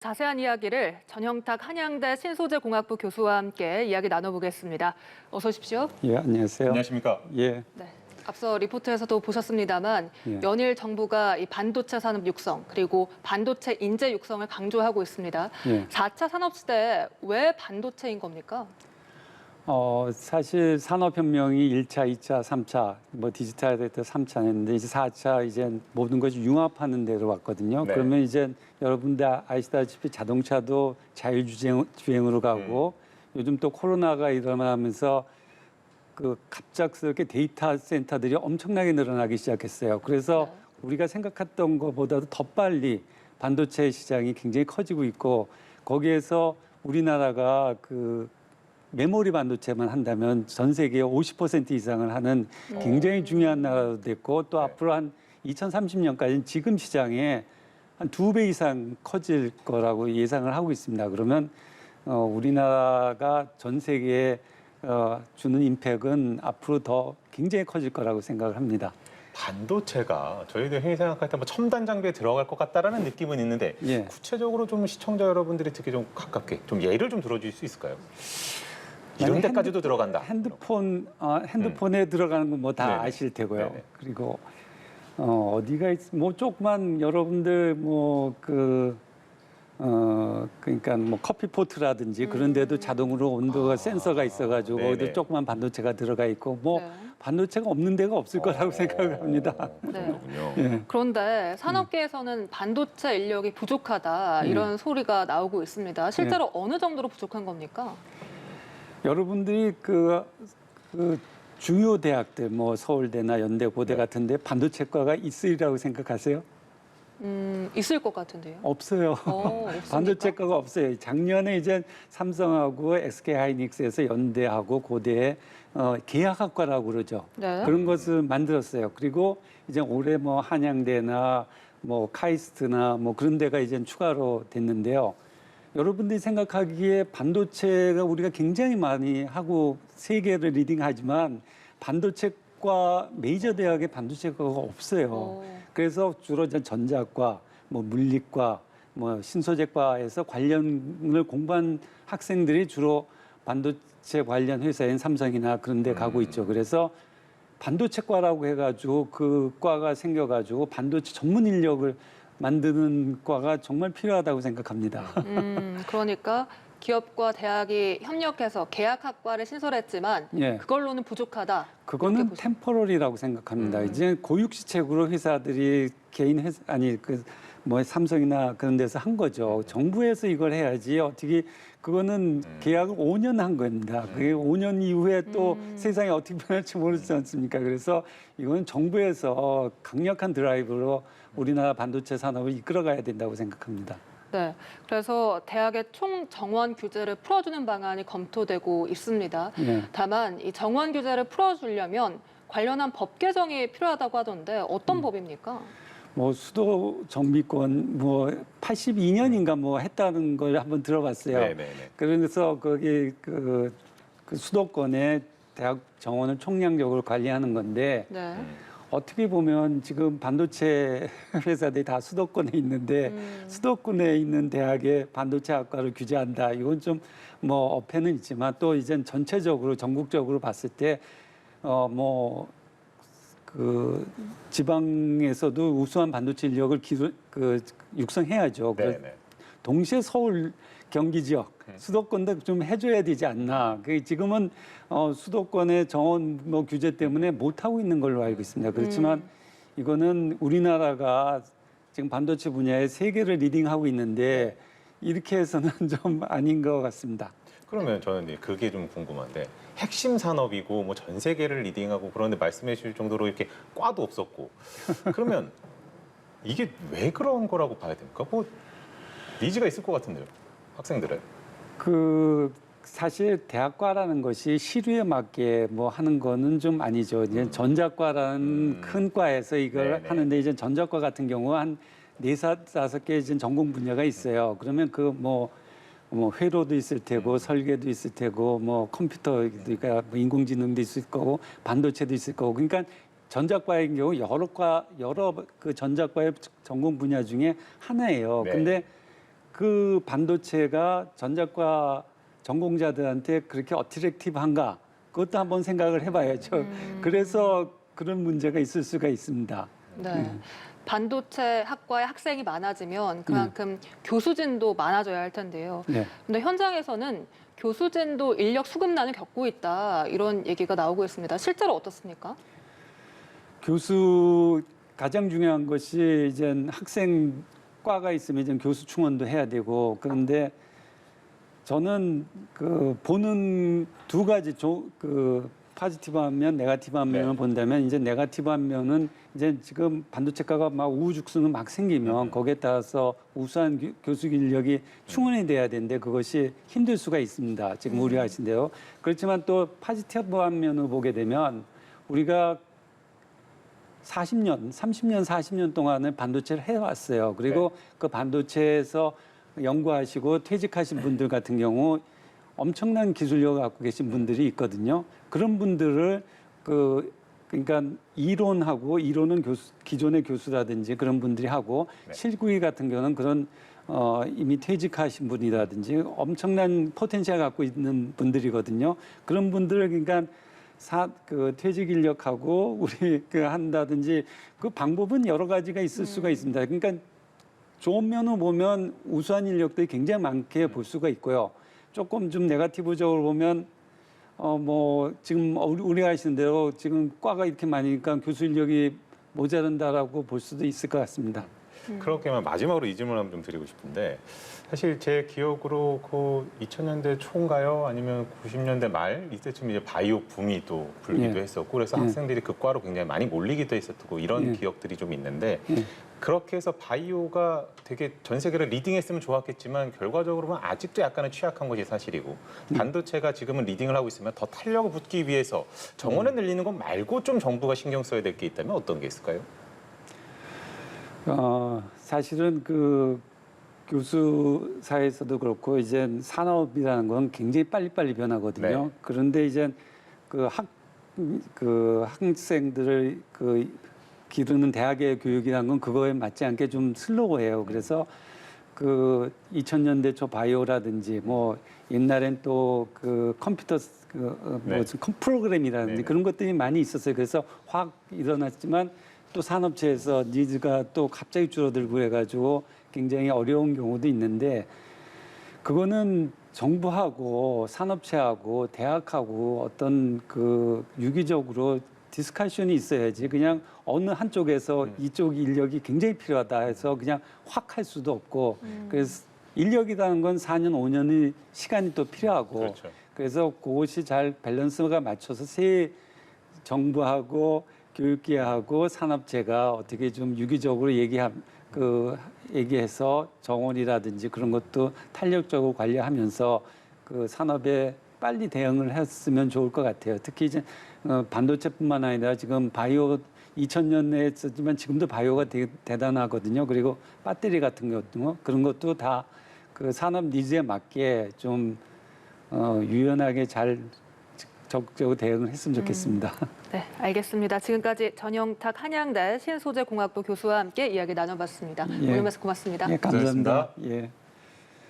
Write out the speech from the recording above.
자세한 이야기를 전영탁 한양대 신소재공학부 교수와 함께 이야기 나눠보겠습니다. 어서 오십시오. 예, 안녕하세요. 안녕하십니까? 예, 네. 앞서 리포트에서도 보셨습니다만 예. 연일 정부가 이 반도체 산업 육성 그리고 반도체 인재 육성을 강조하고 있습니다. 예. 4차 산업시대에 왜 반도체인 겁니까? 사실 산업혁명이 1차, 2차, 3차, 뭐 디지털 때 3차 했는데 이제 4차 이제 모든 것이 융합하는 데로 왔거든요. 네. 그러면 이제 여러분들 아시다시피 자동차도 자율주행으로 가고 요즘 또 코로나가 일어나면서 그 갑작스럽게 데이터 센터들이 엄청나게 늘어나기 시작했어요. 그래서 우리가 생각했던 것보다도 더 빨리 반도체 시장이 굉장히 커지고 있고 거기에서 우리나라가 그 메모리 반도체만 한다면 전 세계의 50% 이상을 하는 굉장히 중요한 나라도 됐고 또 네. 앞으로 한 2030년까지는 지금 시장에 한 2배 이상 커질 거라고 예상을 하고 있습니다. 그러면 우리나라가 전 세계에 주는 임팩은 앞으로 더 굉장히 커질 거라고 생각을 합니다. 반도체가 저희들 흔히 생각할 때 뭐 첨단 장비에 들어갈 것 같다라는 느낌은 있는데 예. 구체적으로 좀 시청자 여러분들이 듣기 좀 가깝게 좀 예를 좀 들어줄 수 있을까요? 이런 데까지도 들어간다. 핸드폰에 들어가는 건 뭐 다 네네. 아실 테고요. 네네. 그리고 어디가 뭐 조그만 여러분들 그러니까 뭐 커피포트라든지 그런 데도 자동으로 온도가 센서가 있어가지고 네네. 거기도 조그만 반도체가 들어가 있고 뭐 네. 반도체가 없는 데가 없을 거라고 생각을 합니다. 네. 그렇군요. 예. 그런데 산업계에서는 반도체 인력이 부족하다 이런 소리가 나오고 있습니다. 실제로 어느 정도로 부족한 겁니까? 여러분들이 그 중요 대학들 뭐 서울대나 연대 고대 네. 같은데 반도체과가 있으리라고 생각하세요? 있을 것 같은데요. 없어요. 없습니까? 반도체과가 없어요. 작년에 이제 삼성하고 SK하이닉스에서 연대하고 고대에 계약학과라고 그러죠. 네. 그런 것을 만들었어요. 그리고 이제 올해 뭐 한양대나 뭐 카이스트나 뭐 그런 데가 이제 추가로 됐는데요. 여러분들이 생각하기에 반도체가 우리가 굉장히 많이 하고 세계를 리딩하지만 반도체과 메이저 대학에 반도체과가 없어요. 그래서 주로 이제 전자과, 뭐 물리과, 뭐 신소재과에서 관련을 공부한 학생들이 주로 반도체 관련 회사인 삼성이나 그런 데 가고 있죠. 그래서 반도체과라고 해가지고 그 과가 생겨가지고 반도체 전문 인력을 만드는 과가 정말 필요하다고 생각합니다. 그러니까 기업과 대학이 협력해서 계약학과를 신설했지만 예. 그걸로는 부족하다. 그거는 이렇게 템포러리라고 생각합니다. 이제 고육지책으로 회사들이 개인 회사 아니 그 뭐 삼성이나 그런 데서 한 거죠. 정부에서 이걸 해야지 어떻게 그거는 계약을 5년 한 겁니다. 그게 5년 이후에 또 세상이 어떻게 변할지 모르지 않습니까? 그래서 이건 정부에서 강력한 드라이브로 우리나라 반도체 산업을 이끌어가야 된다고 생각합니다. 네, 그래서 대학의 총 정원 규제를 풀어주는 방안이 검토되고 있습니다. 예. 다만 이 정원 규제를 풀어주려면 관련한 법 개정이 필요하다고 하던데 어떤 법입니까? 뭐 수도 정비권 뭐 82년인가 뭐 했다는 걸 한번 들어봤어요. 네네네. 그래서 거기 그 수도권에 대학 정원을 총량적으로 관리하는 건데 네. 어떻게 보면 지금 반도체 회사들이 다 수도권에 있는데 수도권에 있는 대학에 반도체 학과를 규제한다. 이건 좀 뭐 어폐는 있지만 또 이젠 전체적으로 전국적으로 봤을 때 그 지방에서도 우수한 반도체 인력을 육성해야죠. 그래서 네네. 동시에 서울, 경기 지역, 수도권도 좀 해줘야 되지 않나. 그 지금은 수도권의 정원 뭐 규제 때문에 못 하고 있는 걸로 알고 있습니다. 그렇지만 이거는 우리나라가 지금 반도체 분야에 세계를 리딩하고 있는데 이렇게 해서는 좀 아닌 것 같습니다. 그러면 저는 그게 좀 궁금한데 핵심 산업이고 뭐 전 세계를 리딩하고 그런데 말씀해 주실 정도로 이렇게 과도 없었고 그러면 이게 왜 그런 거라고 봐야 됩니까? 뭐 니즈가 있을 것 같은데요, 학생들은. 그 사실 대학과라는 것이 시류에 맞게 뭐 하는 거는 좀 아니죠. 이제 전자과라는 큰 과에서 이걸 네네. 하는데 이제 전자과 같은 경우 한 다섯 개 이제 전공 분야가 있어요. 그러면 그 뭐 회로도 있을 테고 설계도 있을 테고 뭐 컴퓨터 그러니까 뭐 인공지능도 있을 거고 반도체도 있을 거고 그러니까 전자과의 경우 여러 그 전자과의 전공 분야 중에 하나예요. 네. 근데 그 반도체가 전자과 전공자들한테 그렇게 어트랙티브한가? 그것도 한번 생각을 해봐야죠. 그래서 그런 문제가 있을 수가 있습니다. 네. 반도체 학과에 학생이 많아지면 그만큼 교수진도 많아져야 할 텐데요. 네. 근데 현장에서는 교수진도 인력 수급난을 겪고 있다 이런 얘기가 나오고 있습니다. 실제로 어떻습니까? 교수 가장 중요한 것이 이제 학생 과가 있으면 이제 교수 충원도 해야 되고 그런데 저는 그 보는 두 가지 그 포지티브한 면, 네거티브한 면을 본다면 이제 네거티브한 면은 이제 지금 반도체과가 막 우후죽순은 막 생기면 거기에 따라서 우수한 교수 인력이 충원이 돼야 되는데 그것이 힘들 수가 있습니다. 지금 우려하신 대로. 그렇지만 또 포지티브한 면을 보게 되면 우리가 40년, 30년, 40년 동안은 반도체를 해왔어요. 그리고 그 반도체에서 연구하시고 퇴직하신 분들 같은 경우 엄청난 기술력을 갖고 계신 분들이 있거든요. 그런 분들을 그러니까 이론은 기존의 교수라든지 그런 분들이 하고 실구이 같은 경우는 그런 이미 퇴직하신 분이라든지 엄청난 포텐셜 갖고 있는 분들이거든요. 그런 분들을 그러니까 그 퇴직 인력하고 우리 한다든지 그 방법은 여러 가지가 있을 수가 있습니다. 그러니까 좋은 면을 보면 우수한 인력들이 굉장히 많게 볼 수가 있고요. 조금 좀 네거티브적으로 보면 뭐 지금 우리가 하시는 대로 지금 과가 이렇게 많으니까 교수 인력이 모자란다라고 볼 수도 있을 것 같습니다. 그렇게만 마지막으로 이 질문 한번 좀 드리고 싶은데 사실 제 기억으로 그 2000년대 초인가요? 아니면 90년대 말 이때쯤 이제 바이오 붐이 또 불기도 했었고 그래서 학생들이 그 과로 굉장히 많이 몰리기도 했었고 이런 기억들이 좀 있는데 그렇게 해서 바이오가 되게 전 세계를 리딩했으면 좋았겠지만 결과적으로 보면 아직도 약간은 취약한 것이 사실이고 반도체가 지금은 리딩을 하고 있으면 더 탄력을 붙기 위해서 정원을 늘리는 것 말고 좀 정부가 신경 써야 될 게 있다면 어떤 게 있을까요? 사실은 그 교수 사회에서도 그렇고 이제 산업이라는 건 굉장히 빨리빨리 변하거든요. 네. 그런데 이제 그 학생들을 기르는 대학의 교육이라는 건 그거에 맞지 않게 좀 슬로우해요. 그래서 그 2000년대 초 바이오라든지 뭐 옛날엔 또 그 컴퓨터 프로그램이라든지 그런 것들이 많이 있었어요. 그래서 확 일어났지만 또 산업체에서 니즈가 또 갑자기 줄어들고 해가지고 굉장히 어려운 경우도 있는데 그거는 정부하고 산업체하고 대학하고 어떤 그 유기적으로 디스커션이 있어야지 그냥 어느 한쪽에서 이쪽 인력이 굉장히 필요하다 해서 그냥 확 할 수도 없고 그래서 인력이라는 건 4년, 5년의 시간이 또 필요하고 그렇죠. 그래서 그것이 잘 밸런스가 맞춰서 새 정부하고 교육계하고 산업체가 어떻게 좀 유기적으로 얘기해서 정원이라든지 그런 것도 탄력적으로 관리하면서 그 산업에 빨리 대응을 했으면 좋을 것 같아요. 특히 이제 반도체뿐만 아니라 지금 바이오 2000년에 했었지만 지금도 바이오가 되게 대단하거든요. 그리고 배터리 같은 것도 그런 것도 다 그 산업 니즈에 맞게 좀 유연하게 잘 적극적으로 대응을 했으면 좋겠습니다. 네, 알겠습니다. 지금까지 전영탁 한양대 신소재공학부 교수와 함께 이야기 나눠봤습니다. 오늘 말씀 고맙습니다. 예, 감사합니다. 고생하셨습니다. 예.